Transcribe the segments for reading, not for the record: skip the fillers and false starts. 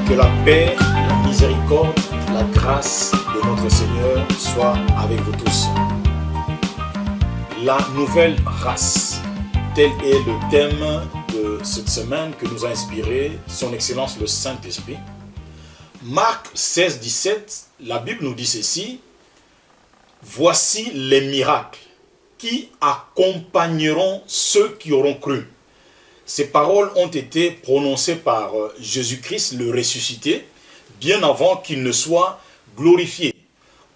Que la paix, la miséricorde, la grâce de notre Seigneur soit avec vous tous. La nouvelle race, tel est le thème de cette semaine que nous a inspiré Son Excellence le Saint-Esprit. Marc 16, 17, la Bible nous dit ceci: voici les miracles qui accompagneront ceux qui auront cru. Ces paroles ont été prononcées par Jésus-Christ, le ressuscité, bien avant qu'il ne soit glorifié.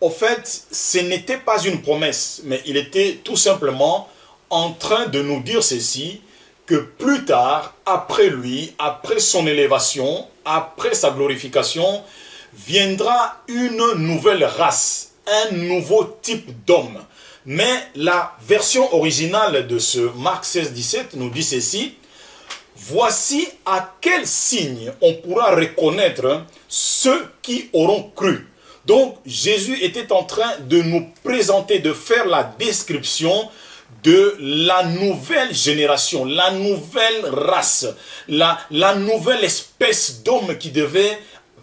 Au fait, ce n'était pas une promesse, mais il était tout simplement en train de nous dire ceci, que plus tard, après lui, après son élévation, après sa glorification, viendra une nouvelle race, un nouveau type d'homme. Mais la version originale de ce Marc 16, 17 nous dit ceci: voici à quel signe on pourra reconnaître ceux qui auront cru. Donc Jésus était en train de nous présenter, de faire la description de la nouvelle génération, la nouvelle race, la nouvelle espèce d'homme qui devait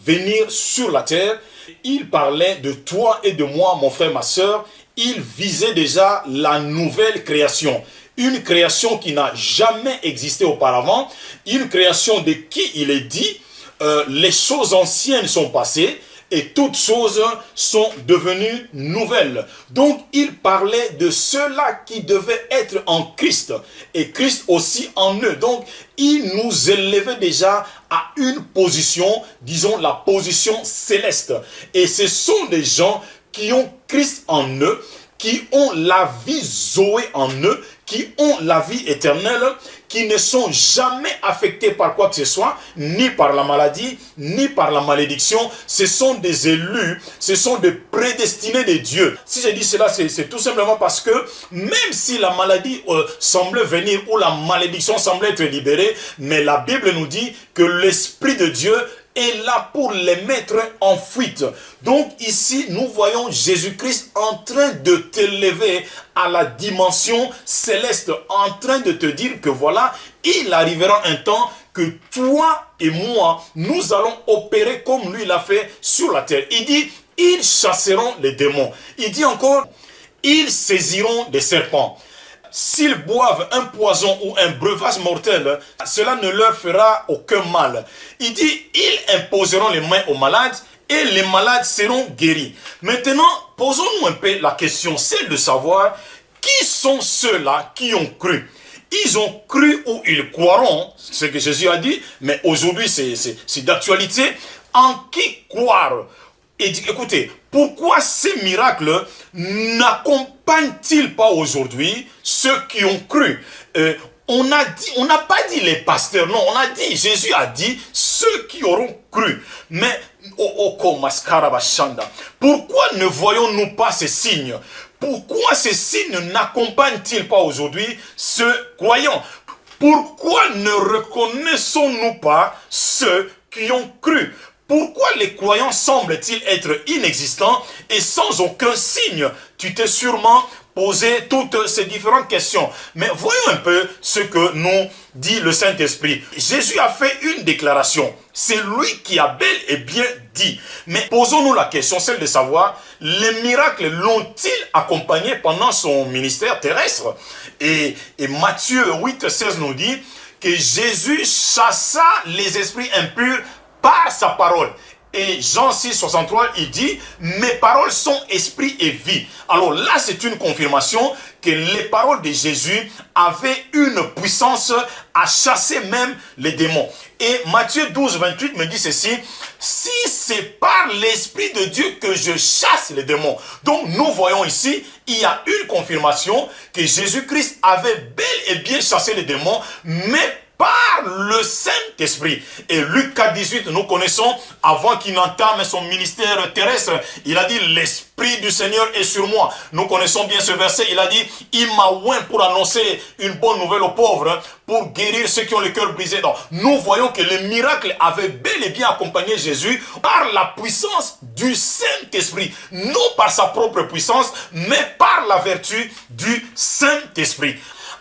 venir sur la terre. Il parlait de toi et de moi, mon frère, ma soeur. Il visait déjà la nouvelle création. Une création qui n'a jamais existé auparavant. Une création de qui il est dit, les choses anciennes sont passées et toutes choses sont devenues nouvelles. Donc il parlait de ceux-là qui devaient être en Christ et Christ aussi en eux. Donc il nous élevait déjà à une position, disons la position céleste. Et ce sont des gens qui ont Christ en eux, qui ont la vie Zoé en eux, qui ont la vie éternelle, qui ne sont jamais affectés par quoi que ce soit, ni par la maladie, ni par la malédiction. Ce sont des élus, ce sont des prédestinés de Dieu. Si je dis cela, c'est tout simplement parce que même si la maladie semblait venir ou la malédiction semblait être libérée, mais la Bible nous dit que l'Esprit de Dieu est là pour les mettre en fuite. Donc ici, nous voyons Jésus-Christ en train de t'élever à la dimension céleste, en train de te dire que voilà, il arrivera un temps que toi et moi, nous allons opérer comme lui l'a fait sur la terre. Il dit, ils chasseront les démons. Il dit encore, ils saisiront des serpents. S'ils boivent un poison ou un breuvage mortel, cela ne leur fera aucun mal. Il dit, ils imposeront les mains aux malades et les malades seront guéris. Maintenant, posons-nous un peu la question, celle de savoir qui sont ceux-là qui ont cru. Ils ont cru ou ils croiront, ce que Jésus a dit, mais aujourd'hui c'est d'actualité. En qui croire? Et dit, écoutez, pourquoi ces miracles n'accompagnent-ils pas aujourd'hui ceux qui ont cru? On n'a pas dit les pasteurs, non, on a dit, Jésus a dit ceux qui auront cru. Mais, pourquoi ne voyons-nous pas ces signes? Pourquoi ces signes n'accompagnent-ils pas aujourd'hui ceux croyants? Pourquoi ne reconnaissons-nous pas ceux qui ont cru? Pourquoi les croyants semblent-ils être inexistants et sans aucun signe? Tu t'es sûrement posé toutes ces différentes questions. Mais voyons un peu ce que nous dit le Saint-Esprit. Jésus a fait une déclaration. C'est lui qui a bel et bien dit. Mais posons-nous la question, celle de savoir, les miracles l'ont-ils accompagné pendant son ministère terrestre? Et Matthieu 8, 16 nous dit que Jésus chassa les esprits impurs par sa parole. Et Jean 6, 63, il dit, mes paroles sont esprit et vie. Alors là, c'est une confirmation que les paroles de Jésus avaient une puissance à chasser même les démons. Et Matthieu 12, 28 me dit ceci, si c'est par l'Esprit de Dieu que je chasse les démons. Donc nous voyons ici, il y a une confirmation que Jésus-Christ avait bel et bien chassé les démons, mais par le Saint-Esprit. Et Luc 4, 18, nous connaissons, avant qu'il n'entame son ministère terrestre, il a dit, l'Esprit du Seigneur est sur moi. Nous connaissons bien ce verset, il a dit, il m'a oint pour annoncer une bonne nouvelle aux pauvres, pour guérir ceux qui ont le cœur brisé. Donc, nous voyons que le miracle avait bel et bien accompagné Jésus par la puissance du Saint-Esprit. Non par sa propre puissance, mais par la vertu du Saint-Esprit.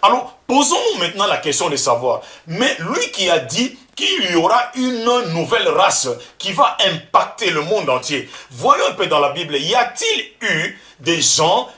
Alors, posons-nous maintenant la question de savoir, mais lui qui a dit qu'il y aura une nouvelle race qui va impacter le monde entier, voyons un peu dans la Bible, y a-t-il eu des gens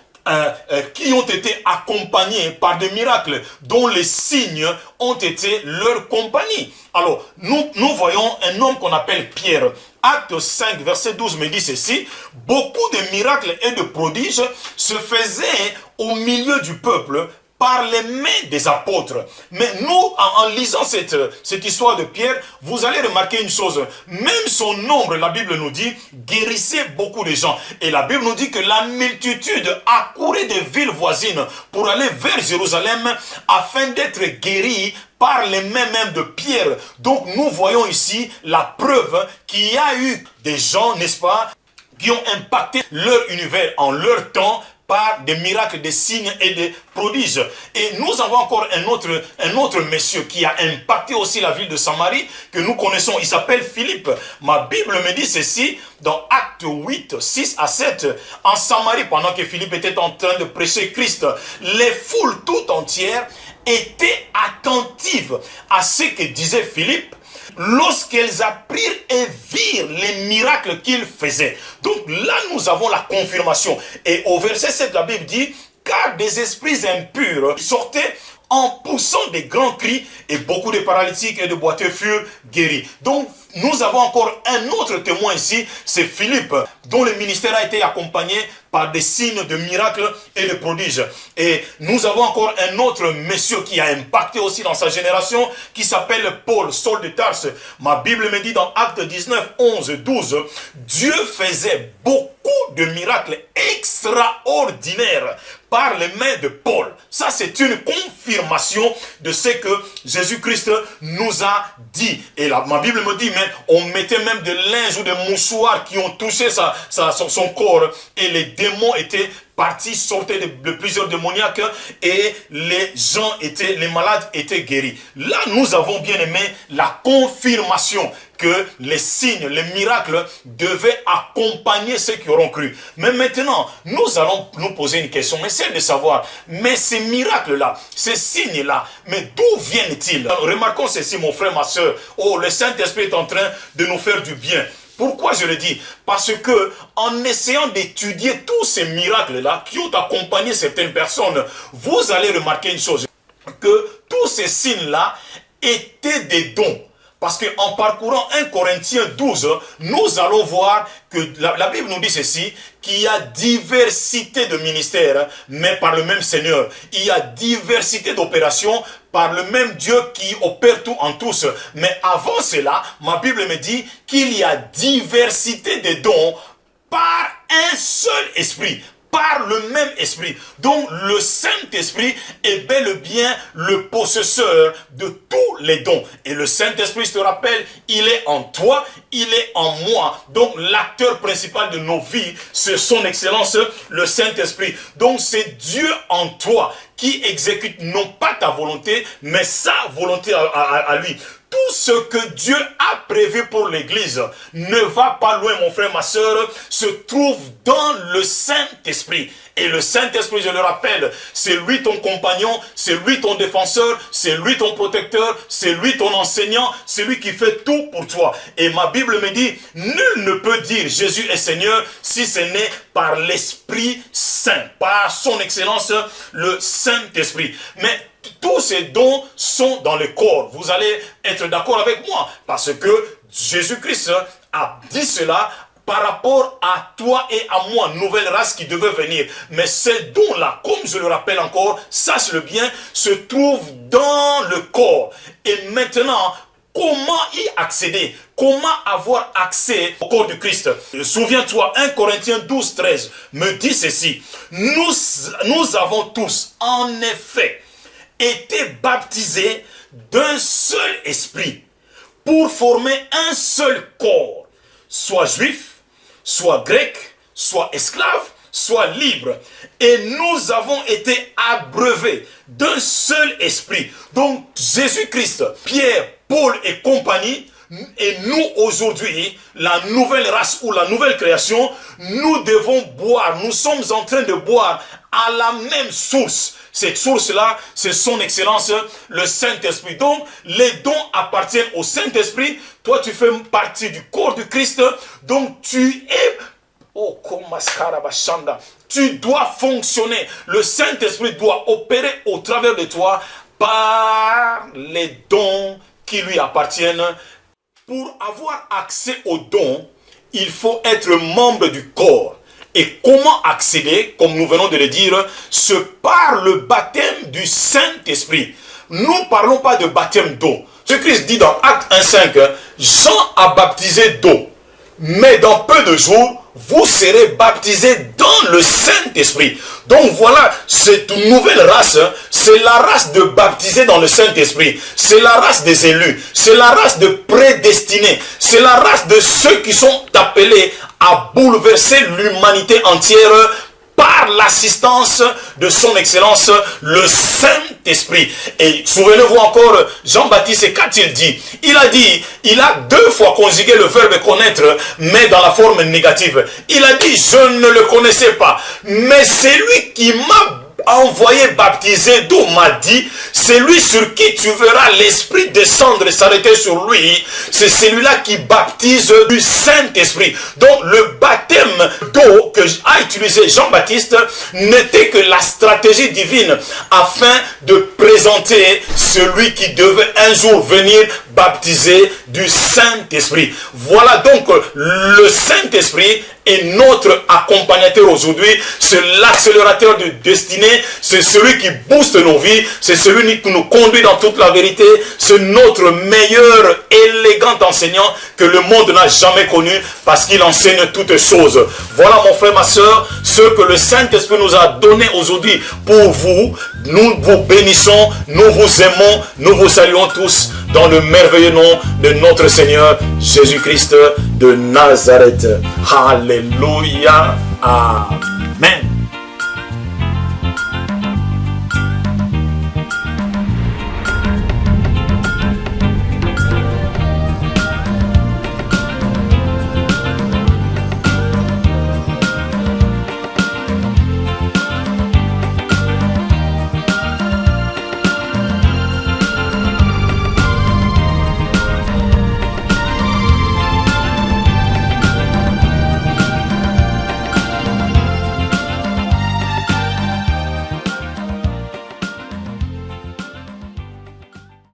qui ont été accompagnés par des miracles dont les signes ont été leur compagnie? Alors, nous voyons un homme qu'on appelle Pierre. Acte 5, verset 12 me dit ceci, beaucoup de miracles et de prodiges se faisaient au milieu du peuple par les mains des apôtres. Mais nous, en lisant cette histoire de Pierre, vous allez remarquer une chose. Même son nombre, la Bible nous dit, guérissait beaucoup de gens. Et la Bible nous dit que la multitude accourait des villes voisines pour aller vers Jérusalem afin d'être guéris par les mains même de Pierre. Donc nous voyons ici la preuve qu'il y a eu des gens, n'est-ce pas, qui ont impacté leur univers en leur temps par des miracles, des signes et des prodiges. Et nous avons encore un autre monsieur qui a impacté aussi la ville de Samarie, que nous connaissons, il s'appelle Philippe. Ma Bible me dit ceci, dans Acte 8, 6 à 7, en Samarie, pendant que Philippe était en train de prêcher Christ, les foules tout entières étaient attentives à ce que disait Philippe, lorsqu'elles apprirent et virent les miracles qu'il faisait. Donc là, nous avons la confirmation. Et au verset 7, la Bible dit, car des esprits impurs sortaient en poussant des grands cris, et beaucoup de paralytiques et de boiteux furent guéris. Donc, nous avons encore un autre témoin ici, c'est Philippe, dont le ministère a été accompagné par des signes de miracles et de prodiges. Et nous avons encore un autre monsieur qui a impacté aussi dans sa génération, qui s'appelle Paul, Saul de Tarse. Ma Bible me dit dans Actes 19, 11, 12, Dieu faisait beaucoup de miracles extraordinaires par les mains de Paul. Ça, c'est une confirmation de ce que Jésus-Christ nous a dit. Et là, ma Bible me dit, mais on mettait même des linges ou des mouchoirs qui ont touché son corps, et les démons étaient partis, sortaient de plusieurs démoniaques, et les malades étaient guéris. Là, nous avons bien aimé la confirmation que les signes, les miracles devaient accompagner ceux qui auront cru. Mais maintenant, nous allons nous poser une question, mais celle de savoir, mais ces miracles-là, ces signes-là, mais d'où viennent-ils? Remarquons ceci, mon frère, ma soeur. Oh, le Saint-Esprit est en train de nous faire du bien. Pourquoi je le dis? Parce que en essayant d'étudier tous ces miracles-là qui ont accompagné certaines personnes, vous allez remarquer une chose, que tous ces signes-là étaient des dons. Parce qu'en parcourant 1 Corinthiens 12, nous allons voir que la Bible nous dit ceci, qu'il y a diversité de ministères, mais par le même Seigneur. Il y a diversité d'opérations par le même Dieu qui opère tout en tous. Mais avant cela, ma Bible me dit qu'il y a diversité de dons par un seul esprit. Par le même esprit. Donc le Saint-Esprit est bel et bien le possesseur de tous les dons. Et le Saint-Esprit, je te rappelle, il est en toi, il est en moi. Donc l'acteur principal de nos vies, c'est son excellence, le Saint-Esprit. Donc c'est Dieu en toi qui exécute non pas ta volonté, mais sa volonté à lui. Tout ce que Dieu a prévu pour l'Église ne va pas loin, mon frère, ma soeur, se trouve dans le Saint-Esprit. Et le Saint-Esprit, je le rappelle, c'est lui ton compagnon, c'est lui ton défenseur, c'est lui ton protecteur, c'est lui ton enseignant, c'est lui qui fait tout pour toi. Et ma Bible me dit, nul ne peut dire Jésus est Seigneur si ce n'est par l'Esprit Saint, par son excellence, le Saint-Esprit. Mais tous ces dons sont dans le corps. Vous allez être d'accord avec moi, parce que Jésus-Christ a dit cela par rapport à toi et à moi, nouvelle race qui devait venir. Mais ces dons-là, comme je le rappelle encore, sache-le bien, se trouvent dans le corps. Et maintenant, comment y accéder? Comment avoir accès au corps du Christ? Souviens-toi, 1 Corinthiens 12, 13 me dit ceci. Nous avons tous, en effet, été baptisés d'un seul esprit pour former un seul corps, soit juif, soit grec, soit esclave, soit libre. Et nous avons été abreuvés d'un seul esprit. Donc Jésus-Christ, Pierre, Paul et compagnie, et nous aujourd'hui, la nouvelle race ou la nouvelle création, nous devons boire, nous sommes en train de boire à la même source. Cette source-là, c'est son excellence, le Saint-Esprit. Donc, les dons appartiennent au Saint-Esprit. Toi, tu fais partie du corps du Christ. Donc, tu es... Oh, tu dois fonctionner. Le Saint-Esprit doit opérer au travers de toi par les dons qui lui appartiennent. Pour avoir accès aux dons, il faut être membre du corps. Et comment accéder, comme nous venons de le dire, c'est par le baptême du Saint-Esprit. Nous ne parlons pas de baptême d'eau. Ce Christ dit dans Acte 1,5, Jean a baptisé d'eau, mais dans peu de jours, vous serez baptisés dans le Saint-Esprit. Donc voilà, cette nouvelle race, c'est la race de baptisés dans le Saint-Esprit. C'est la race des élus. C'est la race de prédestinés. C'est la race de ceux qui sont appelés à bouleverser l'humanité entière par l'assistance de son excellence, le Saint-Esprit. Et souvenez-vous encore, Jean-Baptiste, qu'a-t-il dit? Il a deux fois conjugué le verbe connaître, mais dans la forme négative. Il a dit, je ne le connaissais pas, mais c'est lui qui m'a envoyé baptiser d'eau m'a dit, c'est lui sur qui tu verras l'Esprit descendre et s'arrêter sur lui. C'est celui-là qui baptise du Saint-Esprit. Donc le baptême d'eau que a utilisé Jean-Baptiste n'était que la stratégie divine afin de présenter celui qui devait un jour venir baptiser du Saint-Esprit. Voilà donc le Saint-Esprit est notre accompagnateur aujourd'hui, c'est l'accélérateur de destinée, c'est celui qui booste nos vies, c'est celui qui nous conduit dans toute la vérité, c'est notre meilleur élégant enseignant que le monde n'a jamais connu parce qu'il enseigne toutes choses. Voilà mon frère, ma soeur, ce que le Saint-Esprit nous a donné aujourd'hui pour vous. Nous vous bénissons, nous vous aimons, nous vous saluons tous dans le merveilleux nom de notre Seigneur Jésus-Christ de Nazareth. Alléluia. Amen.